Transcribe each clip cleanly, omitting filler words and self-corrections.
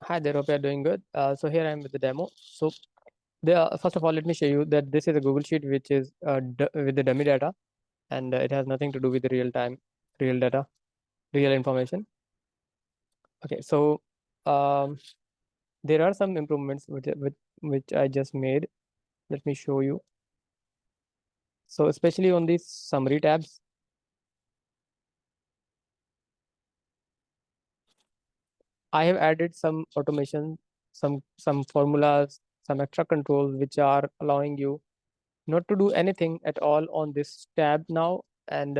Hi there, hope you're doing good. So here I am with the demo. So first of all, let me show you that this is a Google Sheet which is with the dummy data, and it has nothing to do with the real time, real data, real information. Okay, so um, there are some improvements which I just made. Let me show you. So especially on these summary tabs, I have added some automation, some formulas, some extra controls which are allowing you not to do anything at all on this tab now. And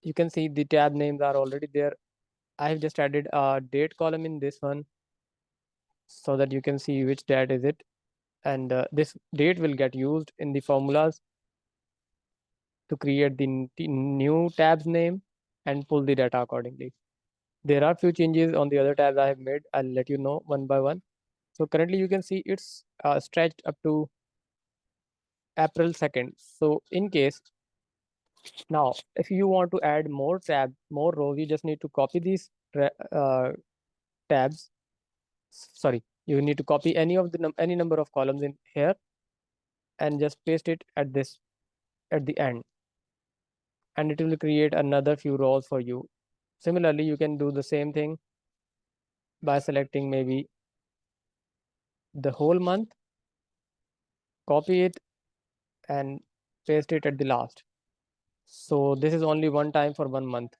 you can see the tab names are already there. I have just added a date column in this one so that you can see which date is it. And this date will get used in the formulas to create the new tab's name and pull the data accordingly. There are few changes on the other tabs I have made. I'll let you know one by one. So currently you can see it's stretched up to April 2nd. So in case now, if you want to add more more rows, you just need to copy these tabs. Sorry, you need to copy any of the any number of columns in here and just paste it at the end, and it will create another few rows for you. Similarly, you can do the same thing by selecting maybe the whole month, copy it, and paste it at the last. So this is only one time for 1 month.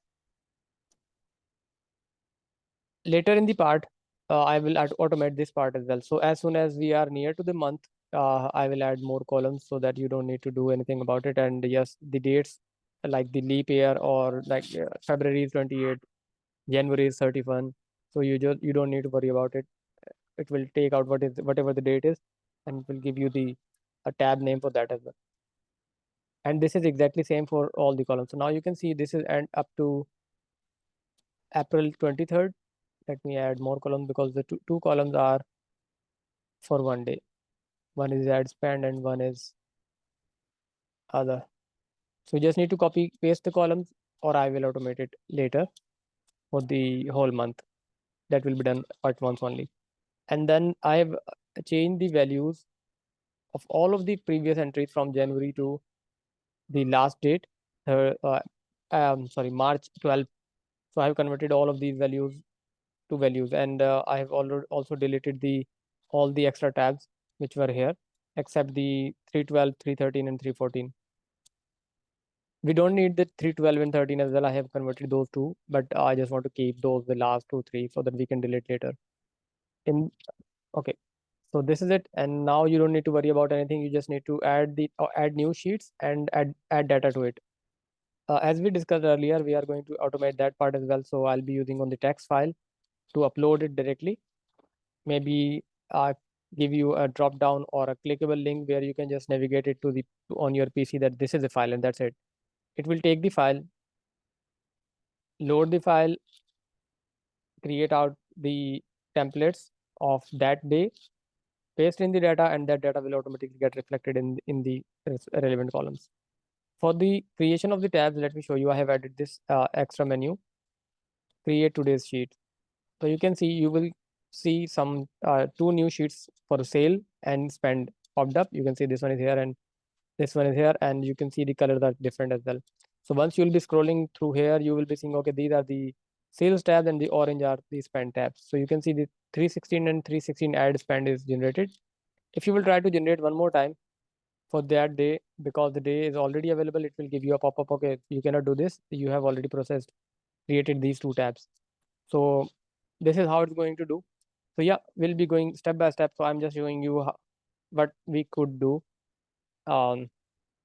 Later in the part, I will automate this part as well. So as soon as we are near to the month, I will add more columns so that you don't need to do anything about it. And yes, the dates like the leap year or like February is 28, January is 31. So you don't need to worry about it. It will take out whatever the date is, and it will give you the a tab name for that as well. And this is exactly same for all the columns. So now you can see this is and up to April 23rd. Let me add more columns because the two columns are for 1 day. One is ad spend and one is other. So you just need to copy paste the columns, or I will automate it later for the whole month. That will be done at once only. And then I have changed the values of all of the previous entries from January to the last date, sorry, March 12th. So I have converted all of these values to values, and I have already also deleted the all the extra tabs which were here, except the 312, 313, and 314. We don't need the 312 and 13 as well. I have converted those two, but I just want to keep those the last two, three, so that we can delete later. In Okay, so this is it, and now you don't need to worry about anything. You just need to add new sheets and add data to it. As we discussed earlier, we are going to automate that part as well. So I'll be using on the text file to upload it directly. Maybe give you a drop down or a clickable link where you can just navigate it to the on your PC that this is a file and that's it. It will take the file, load the file, create out the templates of that day, paste in the data, and that data will automatically get reflected in the relevant columns. For the creation of the tabs, let me show you. I have added this extra menu, create today's sheet. So you can see you will see some two new sheets for sale and spend popped up. You can see this one is here and this one is here, and you can see the colors are different as well. So once you'll be scrolling through here, you will be seeing, okay, these are the sales tabs and the orange are the spend tabs. So you can see the 316 and 316 ad spend is generated. If you will try to generate one more time for that day, because the day is already available, it will give you a pop-up, okay, you cannot do this. You have already created these two tabs. So this is how it's going to do. So yeah, we'll be going step by step. So I'm just showing you what we could do um,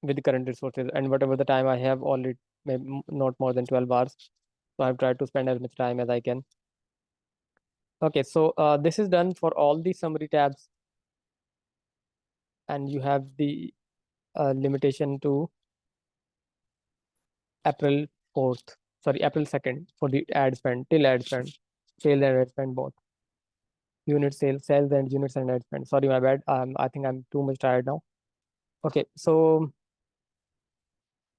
with the current resources and whatever the time I have already, maybe not more than 12 hours. So I've tried to spend as much time as I can. Okay, so this is done for all the summary tabs, and you have the limitation to April 4th, sorry, April 2nd for the ad spend, till ad spend, sales and ad spend both. Unit sales and units and ad spend. Sorry, my bad. I think I'm too much tired now. Okay, so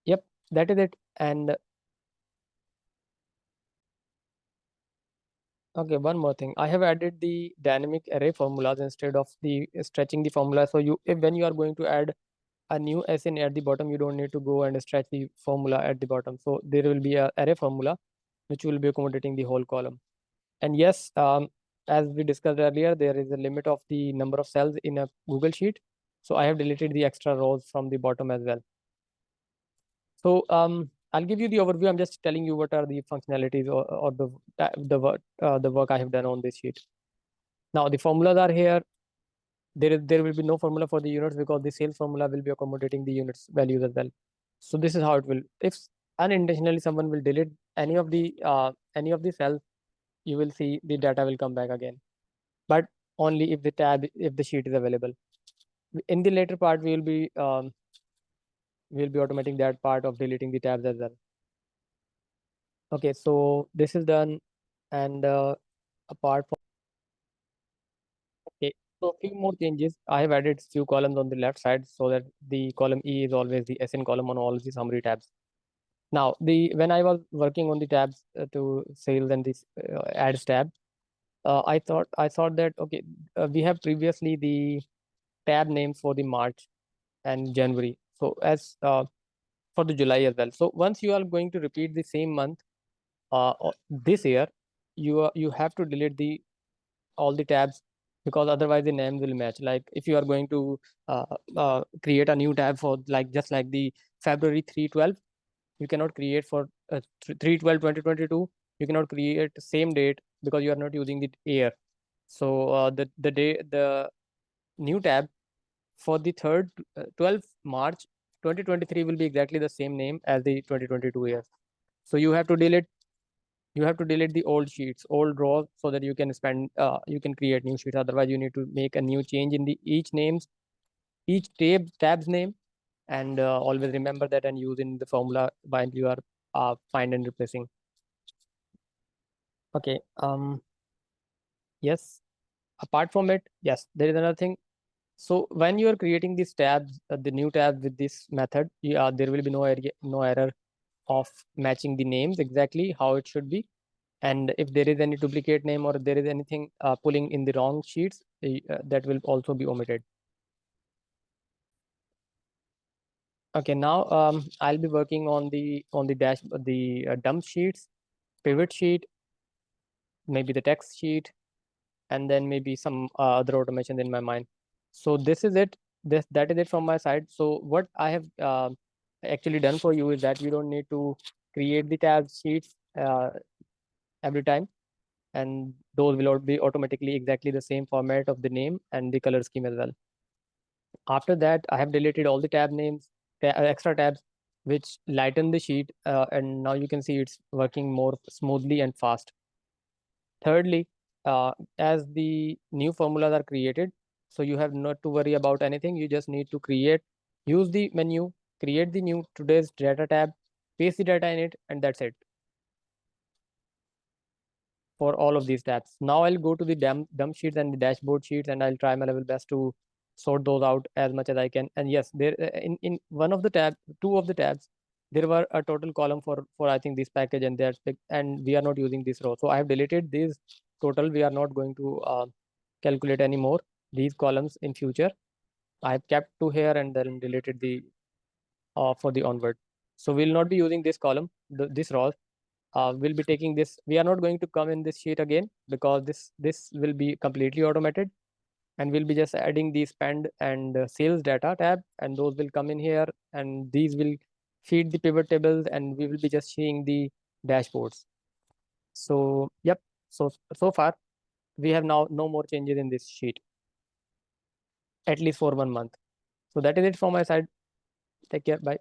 yep, that is it. And Okay, one more thing. I have added the dynamic array formulas instead of the stretching the formula. So when you are going to add a new SN at the bottom, you don't need to go and stretch the formula at the bottom. So there will be a array formula which will be accommodating the whole column. And yes, as we discussed earlier, there is a limit of the number of cells in a Google Sheet. So I have deleted the extra rows from the bottom as well. So I'll give you the overview. I'm just telling you what are the functionalities or the work I have done on this sheet. Now the formulas are here. There will be no formula for the units because the sales formula will be accommodating the units values as well. So this is how it will. If unintentionally someone will delete any of the cells, you will see the data will come back again, but only if the sheet is available. In the later part, we will be automating that part of deleting the tabs as well. Okay, so this is done, and apart from okay, so a few more changes. I have added few columns on the left side so that the column E is always the SN column on all the summary tabs. Now, the when I was working on the tabs to sales and this ads tab, I thought that okay, we have previously the tab names for the March and January. So as for the July as well. So once you are going to repeat the same month this year, you have to delete the all the tabs because otherwise the names will match. Like if you are going to create a new tab for like just like the February 3/12, you cannot create for 3/12/2022. You cannot create same date because you are not using the year. So the new tab for the 12th March 2023 will be exactly the same name as the 2022 year. So you have to delete the old sheets, old rows, so that you can create new sheets. Otherwise, you need to make a new change in the each tab's name, and always remember that and use in the formula while you are find and replacing. Okay. Yes. Apart from it, yes, there is another thing. So when you are creating these tabs, the new tab with this method, there will be no error of matching the names exactly how it should be. And if there is any duplicate name or there is anything pulling in the wrong sheets, that will also be omitted. Okay, now I'll be working on the dump sheets, pivot sheet, maybe the text sheet, and then maybe some other automations in my mind. So this is it. That is it from my side. So what I have actually done for you is that you don't need to create the tab sheets every time, and those will all be automatically exactly the same format of the name and the color scheme as well. After that, I have deleted all the tab names, extra tabs, which lighten the sheet, and now you can see it's working more smoothly and fast. Thirdly, as the new formulas are created, so you have not to worry about anything. You just need to use the menu, create the new today's data tab, paste the data in it, and that's it for all of these tabs. Now I'll go to the dump sheets and the dashboard sheets, and I'll try my level best to sort those out as much as I can. And yes, there in one of the two of the tabs, there were a total column for I think this package and and we are not using this row. So I have deleted these total. We are not going to calculate anymore these columns in future. I have kept two here and then deleted the for the onward. So we'll not be using this column, this row. We'll be taking this. We are not going to come in this sheet again because this will be completely automated, and we'll be just adding the spend and sales data tab, and those will come in here, and these will feed the pivot tables, and we will be just seeing the dashboards. So yep. So far we have now no more changes in this sheet, at least for 1 month. So that is it from my side. Take care. Bye.